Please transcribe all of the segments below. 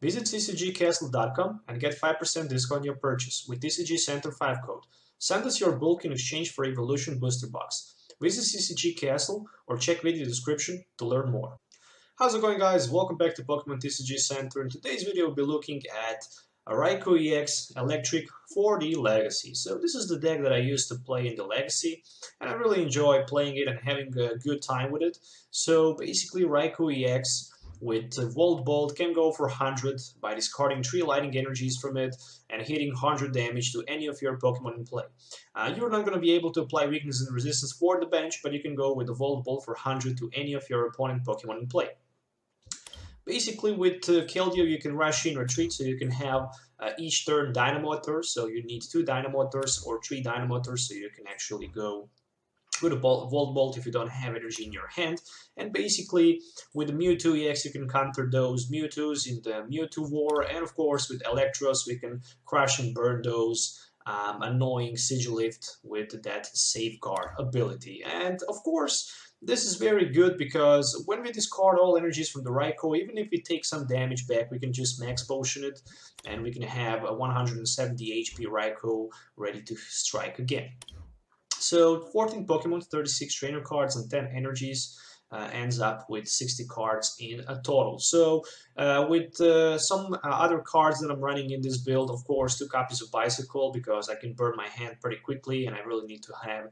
Visit CCGCastle.com and get 5% discount on your purchase with TCG Center 5 code. Send us your bulk in exchange for Evolution Booster Box. Visit CCG Castle or check video description to learn more. How's it going, guys? Welcome back to Pokemon TCG Center. In today's video, we'll be looking at a Raikou EX Eelektrik for the Legacy. So this is the deck that I used to play in the Legacy, and I really enjoy playing it and having a good time with it. So basically, Raikou EX with Volt Bolt can go for 100 by discarding 3 lightning energies from it and hitting 100 damage to any of your Pokemon in play. You're not going to be able to apply weakness and resistance for the bench, but you can go with the Volt Bolt for 100 to any of your opponent Pokemon in play. Basically, with Keldeo, you can rush in retreat, so you can have each turn Dynamotors. So you need 2 Dynamotors or 3 Dynamotors, so you can actually go with a Volt Bolt if you don't have energy in your hand. And basically, with the Mewtwo EX, you can counter those Mewtwo's in the Mewtwo War. And of course, with Electros, we can crush and burn those annoying Sigilift with that Safeguard ability. And of course, this is very good because when we discard all energies from the Raikou, even if we take some damage back, we can just max potion it and we can have a 170 HP Raikou ready to strike again. So 14 Pokemon, 36 trainer cards and 10 energies ends up with 60 cards in a total. So with some other cards that I'm running in this build, of course, 2 copies of Bicycle because I can burn my hand pretty quickly and I really need to have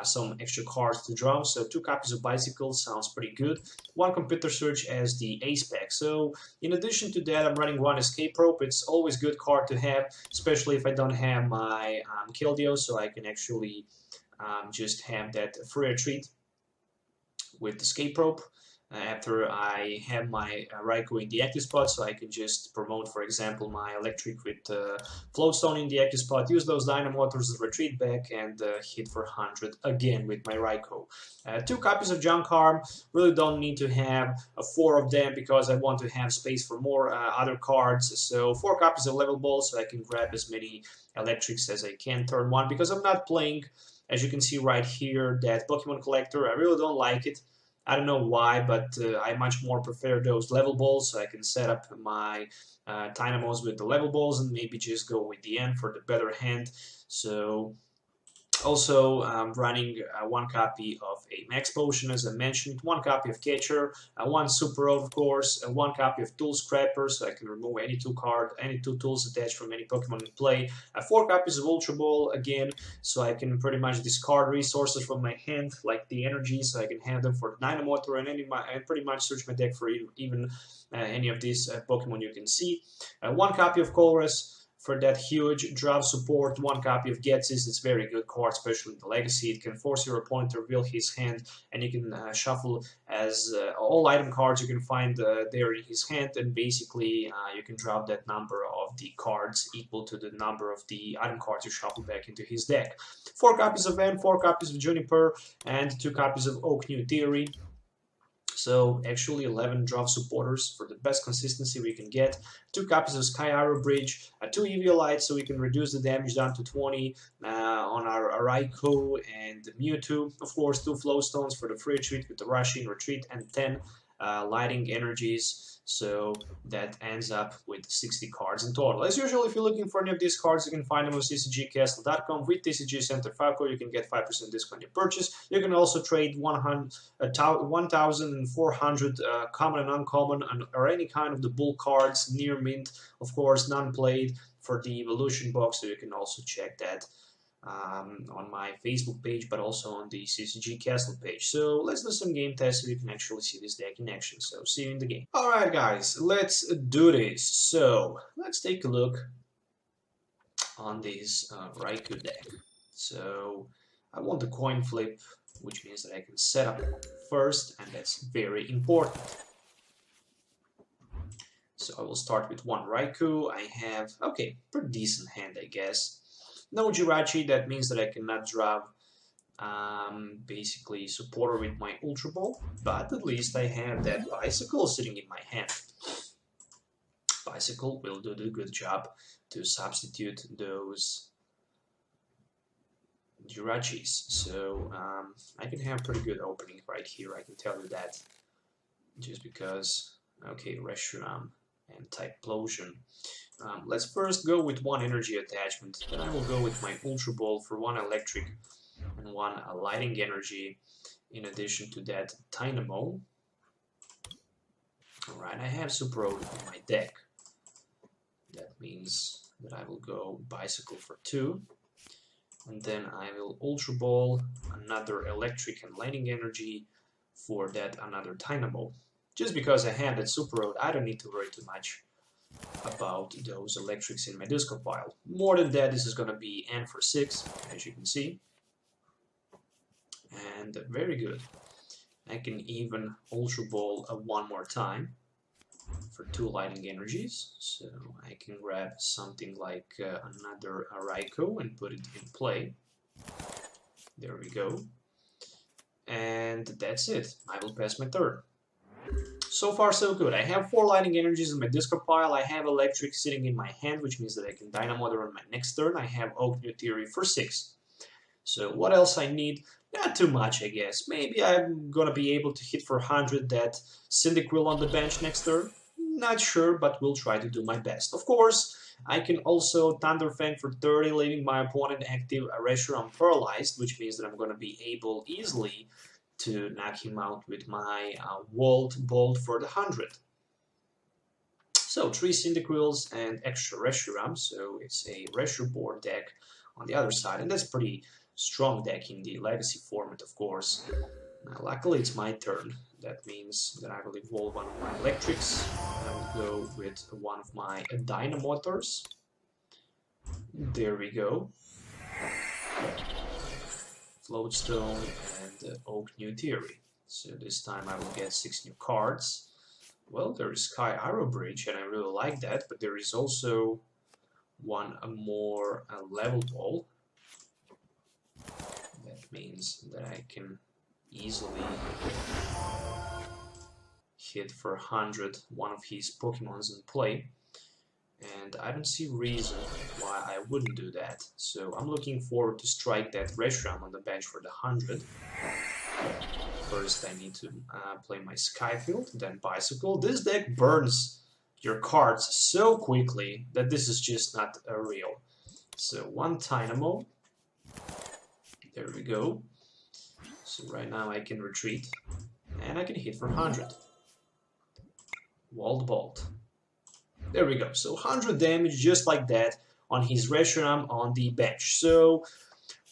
some extra cards to draw. So 2 copies of Bicycle sounds pretty good. 1 Computer Search as the ace pack. So in addition to that, I'm running 1 Escape Rope. It's always a good card to have, especially if I don't have my Keldeo, so I can actually just have that free retreat with Escape Rope after I have my Raikou in the active spot, so I can just promote, for example, my Eelektrik with Floatstone in the active spot, use those Dynamotors to retreat back and hit for 100 again with my Raikou. 2 copies of Junk Arm, really don't need to have 4 of them because I want to have space for more other cards, so 4 copies of Level Ball so I can grab as many Electrics as I can turn 1 because I'm not playing, as you can see right here, that Pokemon Collector. I really don't like it. I don't know why, but I much more prefer those level balls, so I can set up my Dynamos with the level balls and maybe just go with the end for the better hand. So also, running 1 copy of a Max Potion, as I mentioned, 1 copy of Catcher, 1 Super, of course, 1 copy of Tool Scrapper, so I can remove any 2 tools attached from any Pokemon in play, 4 copies of Ultra Ball, again, so I can pretty much discard resources from my hand, like the energy, so I can have them for Dynamotor and pretty much search my deck for even any of these Pokemon you can see. 1 copy of Colress, for that huge drop support. 1 copy of Getsis, it's very good card, especially in the Legacy. It can force your opponent to reveal his hand, and you can shuffle as all item cards you can find there in his hand, and basically you can drop that number of the cards equal to the number of the item cards you shuffle back into his deck. 4 copies of N, 4 copies of Juniper, and 2 copies of Oak New Theory. So actually 11 drop supporters for the best consistency we can get. 2 copies of Sky Arrow Bridge, 2 Eviolites so we can reduce the damage down to 20 on our Raikou and Mewtwo. Of course, 2 Flowstones for the free retreat with the Rushing Retreat and 10 lighting energies. So that ends up with 60 cards in total. As usual, if you're looking for any of these cards, you can find them on CCGCastle.com. With TCG Center 5 code, you can get 5% discount on your purchase. You can also trade 1,400 common and uncommon or any kind of the bull cards near mint. Of course, none played for the Evolution box, so you can also check that on my Facebook page, but also on the CCG Castle page. So let's do some game tests so you can actually see this deck in action. So see you in the game. Alright guys, let's do this. So let's take a look on this Raikou deck. So I want the coin flip, which means that I can set up first, and that's very important. So I will start with 1 Raikou. I have, okay, pretty decent hand, I guess. No Jirachi, that means that I cannot draw basically supporter with my Ultra Ball, but at least I have that Bicycle sitting in my hand. Bicycle will do the good job to substitute those Jirachis. So I can have pretty good opening right here, I can tell you that. Just because, okay, Reshiram and Typlosion. Let's first go with one energy attachment, then I will go with my Ultra Ball for one electric and one lighting energy, in addition to that Dynamo. Alright, I have Super Road in my deck. That means that I will go Bicycle for 2. And then I will Ultra Ball, another electric and lighting energy, for that another Dynamo. Just because I have that Super Road, I don't need to worry too much about those electrics in my discard pile. More than that, this is going to be N for 6, as you can see. And very good. I can even Ultra Ball one more time for 2 lighting energies. So I can grab something like another Raikou and put it in play. There we go. And that's it. I will pass my turn. So far so good. I have 4 lighting energies in my discard pile. I have electric sitting in my hand, which means that I can Dynamo on my next turn. I have Oak New Theory for 6. So what else I need? Not too much, I guess. Maybe I'm gonna be able to hit for 100 that Cyndaquil on the bench next turn. Not sure, but we'll try to do my best. Of course, I can also Thunderfang for 30, leaving my opponent active Reshiram paralyzed, which means that I'm gonna be able easily to knock him out with my Volt Bolt for the 100. So 3 Cyndaquils and extra Reshiram, so it's a Reshiram deck on the other side, and that's pretty strong deck in the Legacy format, of course. Luckily, it's my turn. That means that I will evolve one of my electrics. I will go with one of my Dynamotors. There we go. Floatstone and Oak New Theory. So this time I will get 6 new cards. Well, there is Sky Arrow Bridge, and I really like that, but there is also one more level ball. That means that I can easily hit for 100 one of his Pokemons in play, and I don't see reason why I wouldn't do that. So I'm looking forward to strike that Reshiram on the bench for the 100. First I need to play my Skyfield, then Bicycle. This deck burns your cards so quickly that this is just not real. So one Dynamo. There we go. So right now I can retreat, and I can hit for 100. Walled Bolt. There we go. So 100 damage just like that on his Reshiram on the bench. So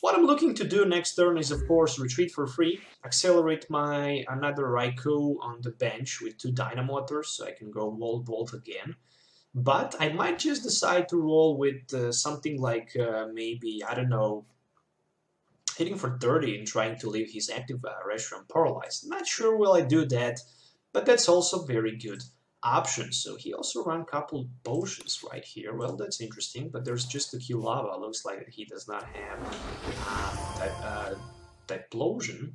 what I'm looking to do next turn is, of course, retreat for free, accelerate my another Raikou on the bench with 2 Dynamotors, so I can go Walled Bolt again. But I might just decide to roll with something like maybe, I don't know, hitting for 30 and trying to leave his active Reshiram paralyzed. Not sure will I do that, but that's also very good option. So he also ran a couple potions right here. Well, that's interesting, but there's just a Lava. Looks like he does not have Typlosion,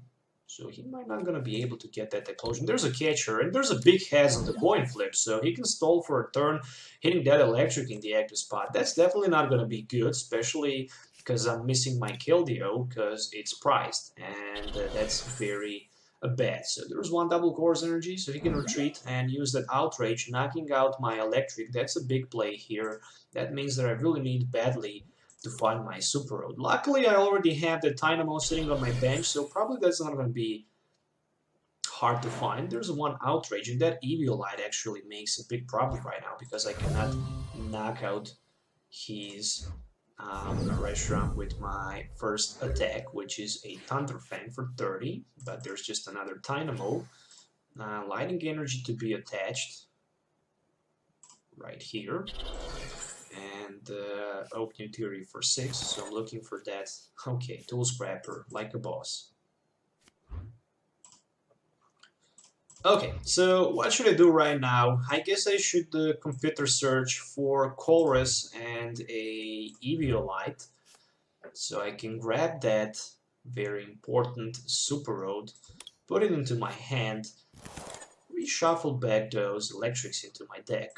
so he might not gonna be able to get that Typlosion. There's a catcher, and there's a big heads on the coin flip, so he can stall for a turn, hitting that electric in the active spot. That's definitely not gonna be good, especially because I'm missing my Keldeo because it's priced, and that's very bad. So there's one double course energy, so he can retreat and use that Outrage, knocking out my electric. That's a big play here. That means that I really need badly to find my Super Road. Luckily, I already have the Dynamo sitting on my bench, so probably that's not going to be hard to find. There's one Outrage, and that Eviolite actually makes a big problem right now because I cannot knock out his Reshiram with my first attack, which is a Thunderfang for 30, but there's just another Dynamo. Lighting energy to be attached right here, and Oak New Theory for 6, so I'm looking for that. Okay, Tool Scrapper, like a boss. Okay, so what should I do right now? I guess I should computer search for Colress and a Eviolite, so I can grab that very important Super Road, put it into my hand, reshuffle back those electrics into my deck.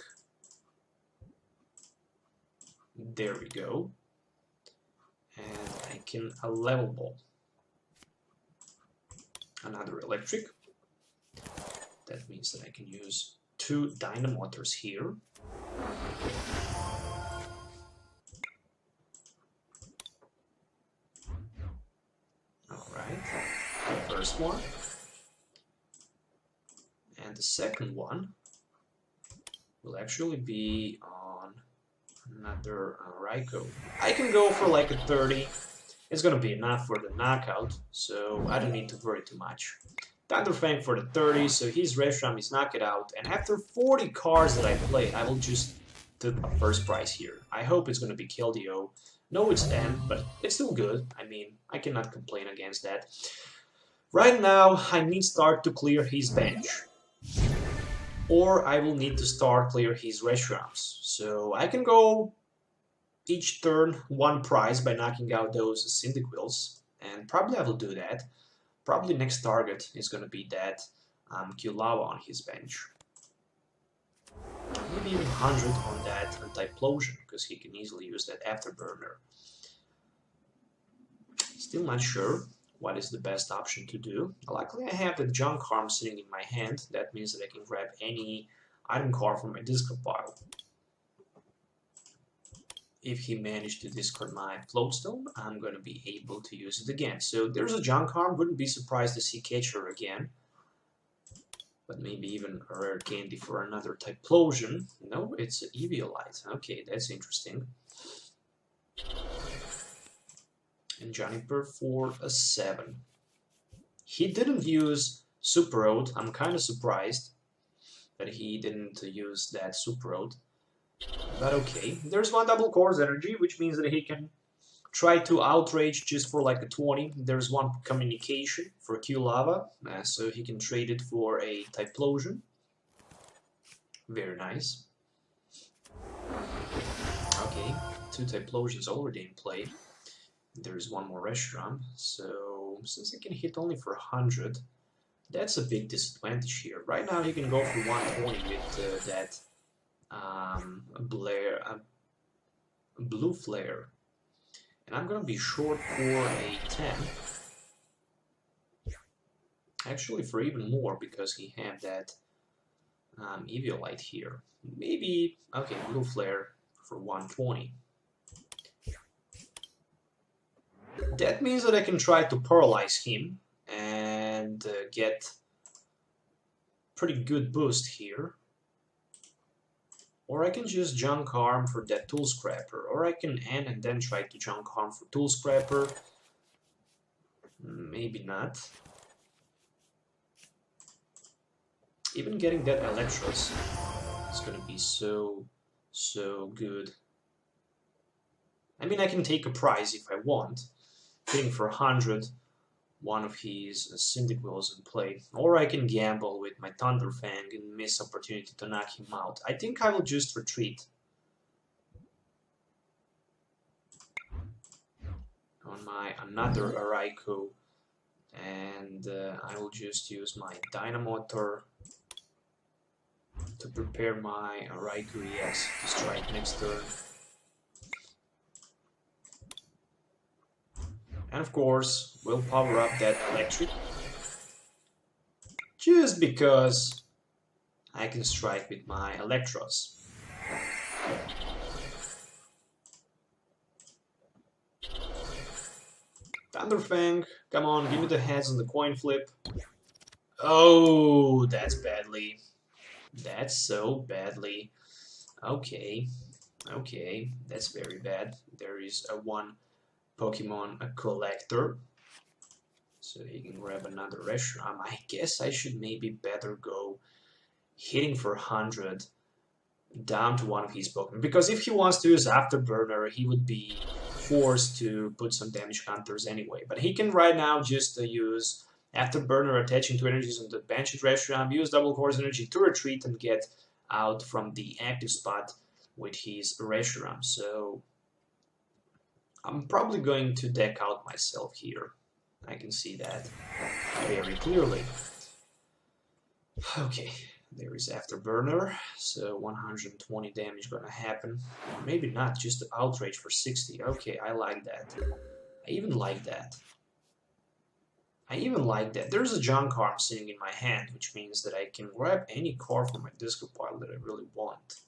There we go. And I can level ball. Another electric. That means that I can use 2 Dynamotors here. Alright, the first one. And the second one will actually be on another Raikou. I can go for like a 30. It's gonna be enough for the knockout, so I don't need to worry too much. Thunderfang for the 30, so his Reshiram is knocked out, and after 40 cards that I played, I will just take a first prize here. I hope it's gonna be Keldeo. No, it's M, but it's still good. I mean, I cannot complain against that. Right now, I need start to clear his bench, or I will need to start clear his Reshirams. So I can go each turn 1 prize by knocking out those Cyndaquils, and probably I will do that. Probably next target is going to be that Qlava on his bench. Maybe even 100 on that Typhlosion, because he can easily use that Afterburner. Still not sure what is the best option to do. Luckily I have the Junk Harm sitting in my hand. That means that I can grab any item card from my discard pile. If he managed to discard my Floatstone, I'm going to be able to use it again. So there's a Junk Harm. Wouldn't be surprised to see Catcher again. But maybe even a rare candy for another Typhlosion. No, it's an Eviolite. Okay, that's interesting. And Juniper for a 7. He didn't use Super Road. I'm kind of surprised that he didn't use that Super Road. But okay, there's 1 double Course Energy, which means that he can try to Outrage just for like a 20. There's 1 Communication for Qlava, so he can trade it for a Typhlosion. Very nice. Okay, 2 Typhlosions already in play. There's 1 more Reshiram, so since he can hit only for 100, that's a big disadvantage here. Right now he can go for 120 with that Blue Flare. And I'm gonna be short for a 10. Actually for even more, because he had that Eviolite here. Maybe, okay, Blue Flare for 120. That means that I can try to paralyze him and get pretty good boost here. Or I can just Junk Harm for that Tool Scrapper. Or I can end and then try to Junk Harm for Tool Scrapper. Maybe not. Even getting that Electros is gonna be so good. I mean, I can take a prize if I want. Hitting for 100, 1 of his Cyndaquils in play. Or I can gamble with my Thunderfang and miss opportunity to knock him out. I think I will just retreat. On my another Raikou. And I will just use my Dynamotor to prepare my Raikou ES to strike next turn. And of course, we'll power up that Eelektrik. Just because I can strike with my Electros. Thunderfang, come on, give me the heads on the coin flip. Oh, that's badly. That's so badly. Okay, okay, that's very bad. There is a 1 Pokemon collector, so he can grab another Reshiram. I guess I should maybe better go hitting for 100 down to 1 of his Pokemon, because if he wants to use Afterburner, he would be forced to put some damage counters anyway. But he can right now just use Afterburner, attaching 2 energies on the bench at Reshiram, use Double Course Energy to retreat and get out from the active spot with his Reshiram. So I'm probably going to deck out myself here. I can see that very clearly. Okay, there is Afterburner, so 120 damage gonna happen. Or maybe not, just Outrage for 60. Okay, I like that. I even like that. I even like that. There's a junk arm sitting in my hand, which means that I can grab any card from my discard pile that I really want.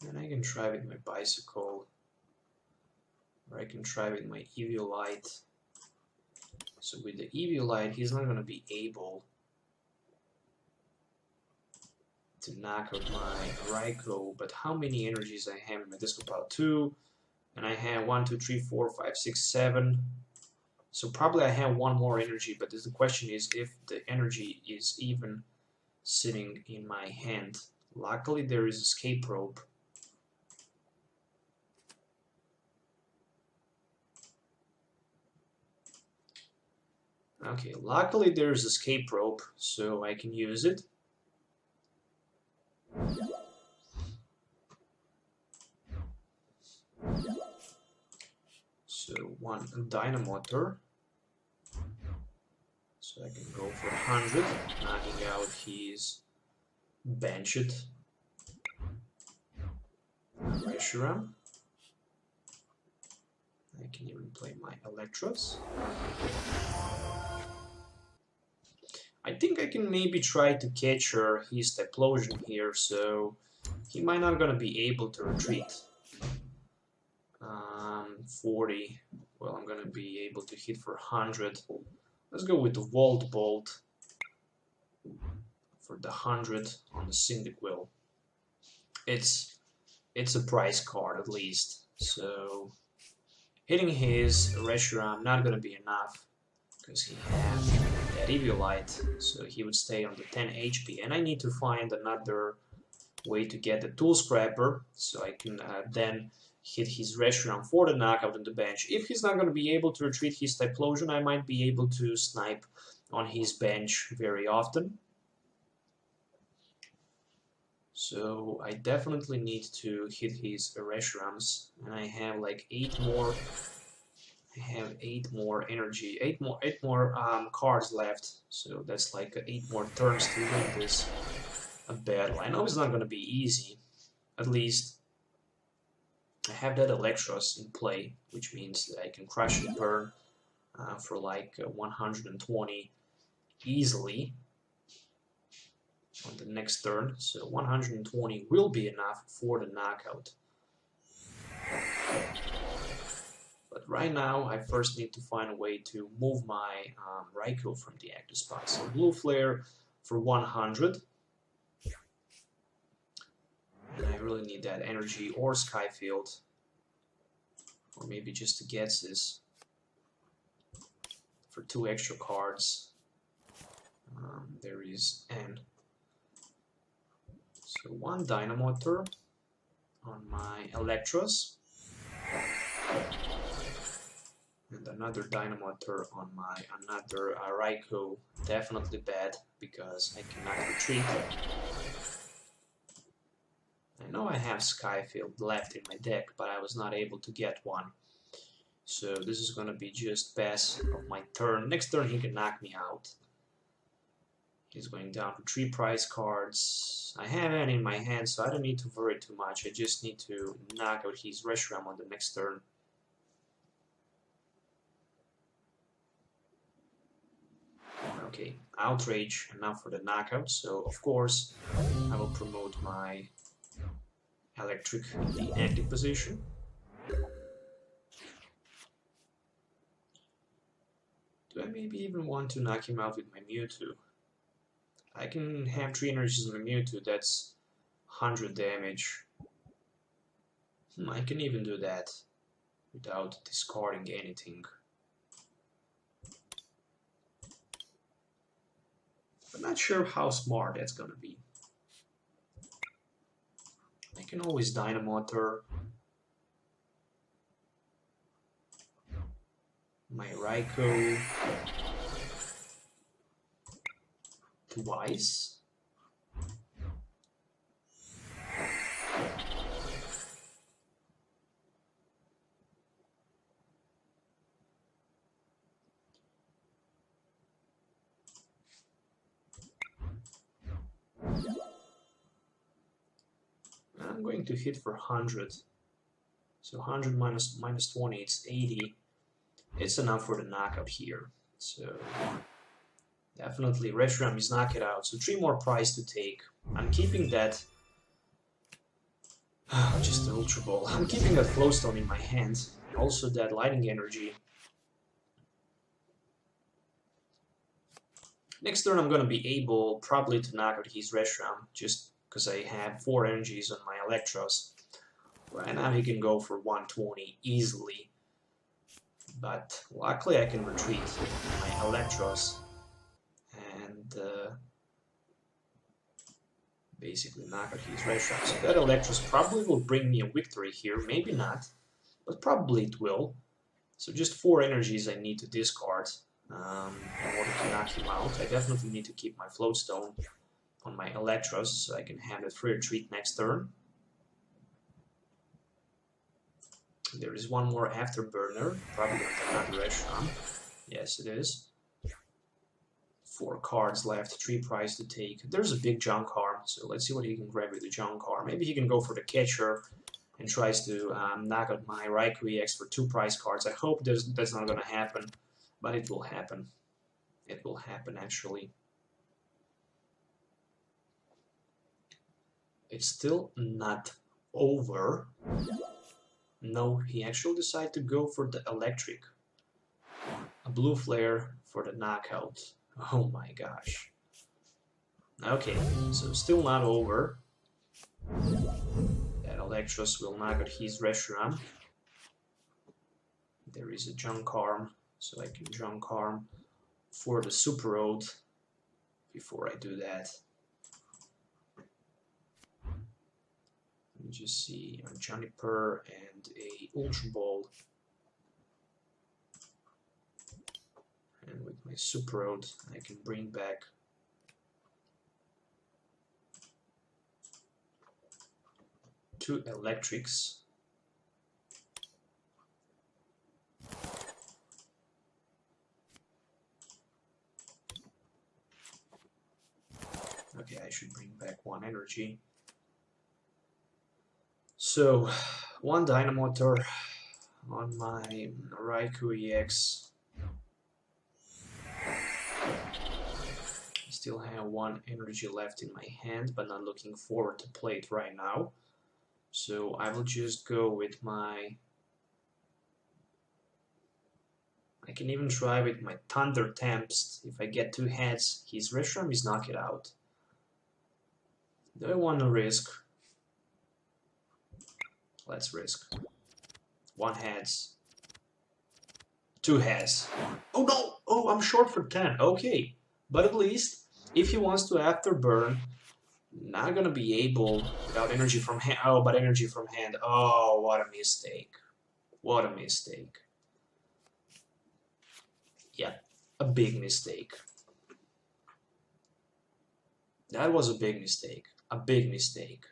And I can try with my bicycle, or I can try with my Eelektrik. So with the Eelektrik, he's not going to be able to knock out my Raikou, but how many energies I have in my discard pile? 2, and I have 1, 2, 3, 4, 5, 6, 7. So probably I have one more energy, but the question is if the energy is even sitting in my hand. Luckily there is escape rope. Okay, luckily there is escape rope, so I can use it. So one dynamotor. So I can go for 100, knocking out his Benched Reshiram. I can even play my Electros. I think I can maybe try to catch his Typlosion here, so he might not gonna be able to retreat. 40. Well, I'm gonna be able to hit for 100. Let's go with the Volt Bolt for the 100 on the Cyndaquil. It's a price card at least, so hitting his Reshiram not gonna be enough because he has that Eelektrik, so he would stay on the 10 HP, and I need to find another way to get the Tool Scrapper so I can then hit his Reshiram for the knockout on the bench. If he's not going to be able to retreat his Typlosion, I might be able to snipe on his bench very often. So I definitely need to hit his Reshirams, and I have like 8 more. I have 8 more energy, 8 more cards left. So that's like 8 more turns to win this battle. I know it's not going to be easy. At least I have that Electros in play, which means that I can crush and burn for like 120 easily on the next turn. So 120 will be enough for the knockout. But right now, I first need to find a way to move my Raikou from the active spot. So Blue Flare for 100. And I really need that energy or Skyfield. Or maybe just to get this for 2 extra cards. There is N. So 1 Dynamotor on my Electros. And another Dynamotor on my another Raikou. Definitely bad because I cannot retreat. I know I have Skyfield left in my deck, but I was not able to get one. So this is going to be just pass of my turn. Next turn he can knock me out. He's going down to 3 prize cards. I have N in my hand, so I don't need to worry too much. I just need to knock out his Reshiram on the next turn. Okay, Outrage enough for the knockout, so of course I will promote my Eelektrik in the active position. Do I maybe even want to knock him out with my Mewtwo? I can have 3 energies on my Mewtwo, that's 100 damage. I can even do that without discarding anything. I'm not sure how smart that's gonna be. I can always Dynamotor my Raikou twice. I'm going to hit for 100. So 100 minus 20, it's 80. It's enough for the knockout here. So definitely Reshiram is knocked out. So 3 more prize to take. I'm keeping that. Just the Ultra Ball. I'm keeping that Flowstone in my hands. Also that Lightning Energy. Next turn I'm gonna be able probably to knock out his Reshiram, just because I have 4 energies on my Electros. Right now he can go for 120 easily. But luckily I can retreat my Electros and basically knock out his Reshiram. So that Electros probably will bring me a victory here, maybe not, but probably it will. So just 4 energies I need to discard in order to knock him out. I definitely need to keep my Floatstone on my Electros so I can have a free retreat next turn. There is one more Afterburner, probably another Reshiram. Yes, it is. 4 cards left, 3 prize to take. There's a big Junk Arm, so let's see what he can grab with the Junk Arm. Maybe he can go for the Catcher and tries to knock out my Raikou EX for 2 prize cards. I hope that's not going to happen, but it will happen. It will happen, actually. It's still not over. No, he actually decided to go for the Eelektrik. A blue flare for the knockout. Oh my gosh. Okay, so still not over. That Electros will knock out his Reshiram. There is a Junk Arm, so I can Junk Arm for the Super Road before I do that. Let me just see a Juniper and a Ultra Ball. And with my Super Road, I can bring back two Eelektriks. Okay, I should bring back 1 energy. So, 1 Dynamotor on my Raikou EX. Still have 1 energy left in my hand, but not looking forward to play it right now. So I will just go with my... I can even try with my Thunder Tempest. If I get 2 heads, his Reshiram is knocked out. Do I want to risk? Let's risk. 1 heads. 2 heads. Oh no! Oh, I'm short for 10. Okay. But at least, if he wants to afterburn, not gonna be able without energy from hand. Oh, but energy from hand. Oh, what a mistake. What a mistake. Yeah, a big mistake. That was a big mistake. A big mistake.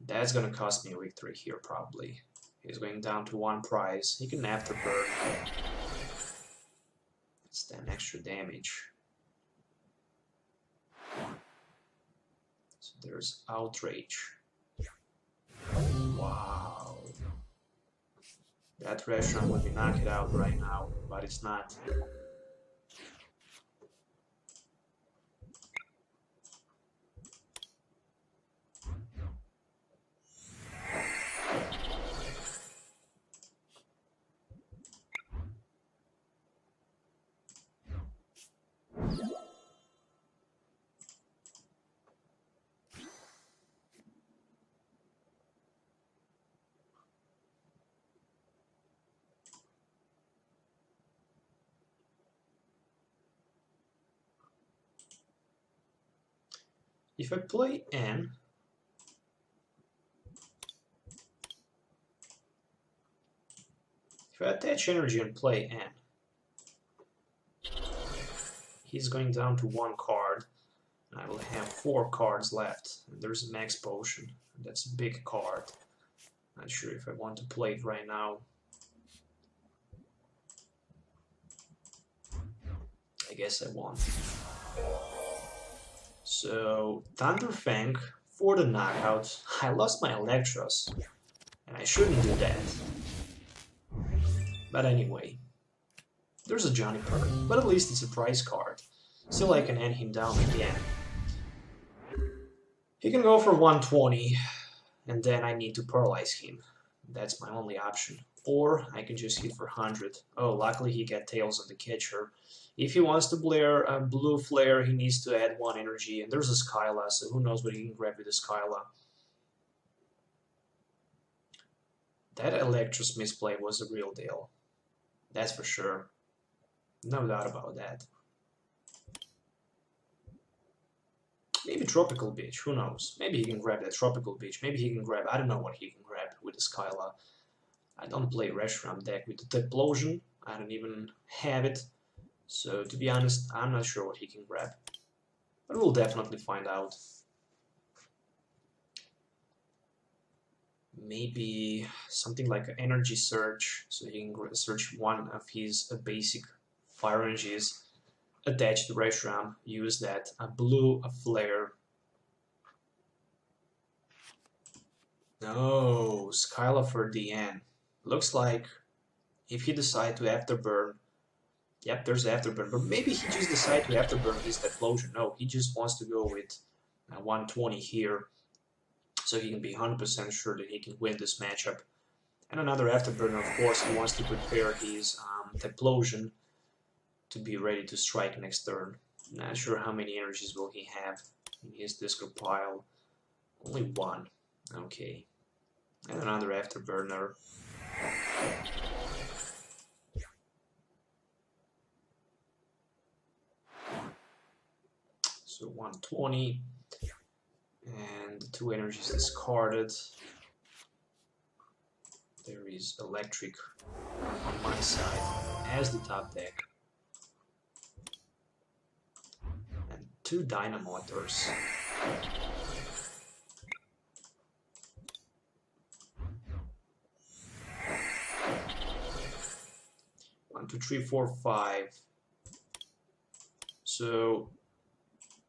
That's gonna cost me a victory here, probably. He's going down to 1 prize. He can afterburn. It's 10 extra damage. So there's Outrage. Wow. That Reshiram would be knocked out right now, but it's not. If I play N, if I attach energy and play N, he's going down to 1 card, and I will have 4 cards left. And there's a Max Potion, and that's a big card. Not sure if I want to play it right now. I guess I won't. So Thunderfang for the knockout. I lost my Electros, and I shouldn't do that. But anyway, there's a Johnny Perk, but at least it's a prize card. Still I can hand him down again. He can go for 120, and then I need to paralyze him. That's my only option. Or I can just hit for 100. Oh, luckily he got Tails on the catcher. If he wants to blare a blue flare, he needs to add 1 energy, and there's a Skyla, so who knows what he can grab with the Skyla. That Electros misplay was a real deal. That's for sure. No doubt about that. Maybe Tropical Beach, who knows? Maybe he can grab that Tropical Beach. Maybe he can grab, I don't know what he can grab with the Skyla. I don't play Reshiram deck with the Typlosion. I don't even have it. So to be honest, I'm not sure what he can grab. But we'll definitely find out. Maybe something like an Energy Surge, so he can search one of his basic fire energies, attach the Reshiram, use that, blue a flare. No, Skyla for the end. Looks like if he decide to afterburn, yep, there's afterburn, but maybe he just decide to afterburn his Typlosion. No, he just wants to go with 120 here, so he can be 100% sure that he can win this matchup. And another afterburner, of course, he wants to prepare his Typlosion to be ready to strike next turn. Not sure how many energies will he have in his discard pile. Only 1. Okay. And another afterburner. So 120. And 2 energies discarded. There is Eelektrik on my side as the top deck. And 2 Dynamotors. 1, 2, 3, 4, 5. So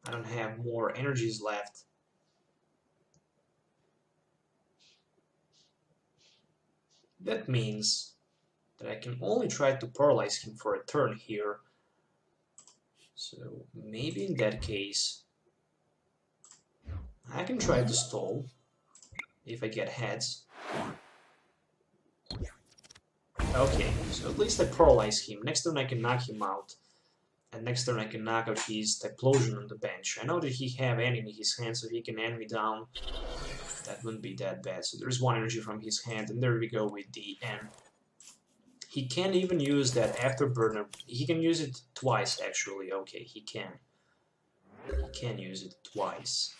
I don't have more energies left. That means that I can only try to paralyze him for a turn here. So maybe in that case I can try to stall if I get heads. Okay, so at least I paralyze him. Next turn I can knock him out. And next turn I can knock out his Typlosion on the bench. I know that he have N in his hand, so he can end me down. That wouldn't be that bad. So there's 1 energy from his hand, and there we go with the N. He can't even use that afterburner. He can use it twice, actually. Okay, he can. He can use it twice.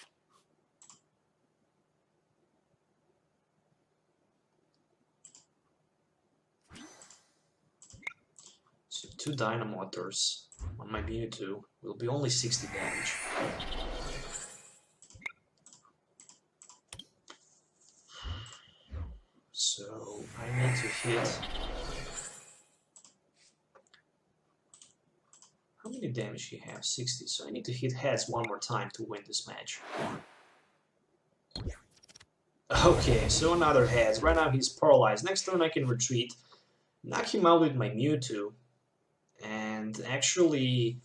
So 2 Dynamotors on my Mewtwo will be only 60 damage. So I need to hit. How many damage he have? 60. So I need to hit heads 1 more time to win this match. Okay, so another heads. Right now he's paralyzed. Next turn I can retreat, knock him out with my Mewtwo, and actually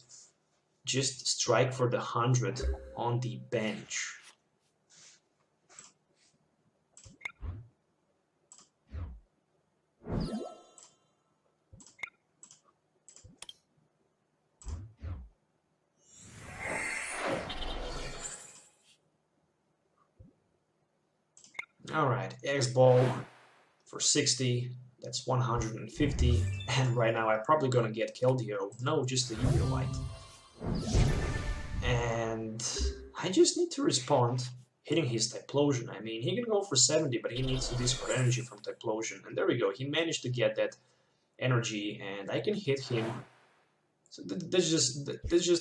just strike for the 100 on the bench. Alright, X-Ball for 60, that's 150, and right now I'm probably gonna get Keldeo. No, just the Eelektrik. And I just need to respond, hitting his Typlosion. I mean, he can go for 70, but he needs to discard energy from Typlosion. And there we go, he managed to get that energy, and I can hit him. So that's just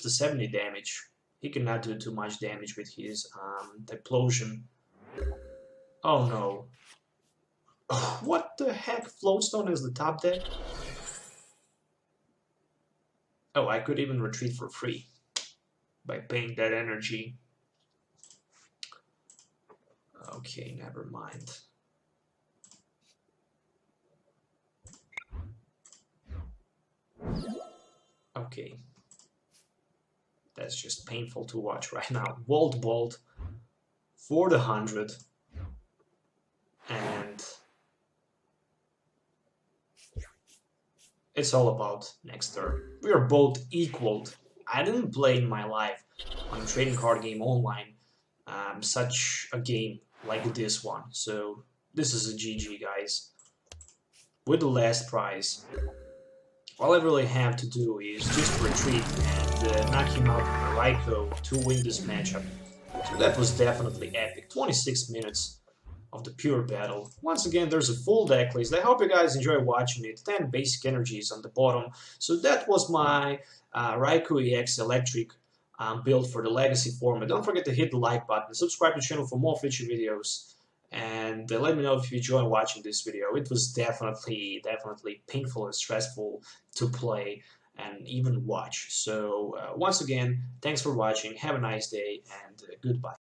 the 70 damage. He cannot do too much damage with his Typlosion. Oh no. What the heck? Floatstone is the top deck? Oh, I could even retreat for free by paying that energy. Okay, never mind. Okay. That's just painful to watch right now. Bolt for the 100. And it's all about next turn. We are both equaled. I didn't play in my life on a trading card game online such a game like this one. So this is a GG, guys. With the last prize, all I really have to do is just retreat and knock him out with a Raikou to win this matchup. So that was definitely epic. 26 minutes of the pure battle. Once again, there's a full deck list. I hope you guys enjoy watching it. 10 basic energies on the bottom. So that was my Raikou EX Eelektrik build for the Legacy format. Don't forget to hit the like button, subscribe to the channel for more future videos, and let me know if you enjoy watching this video. It was definitely painful and stressful to play and even watch. So once again, thanks for watching. Have a nice day and goodbye.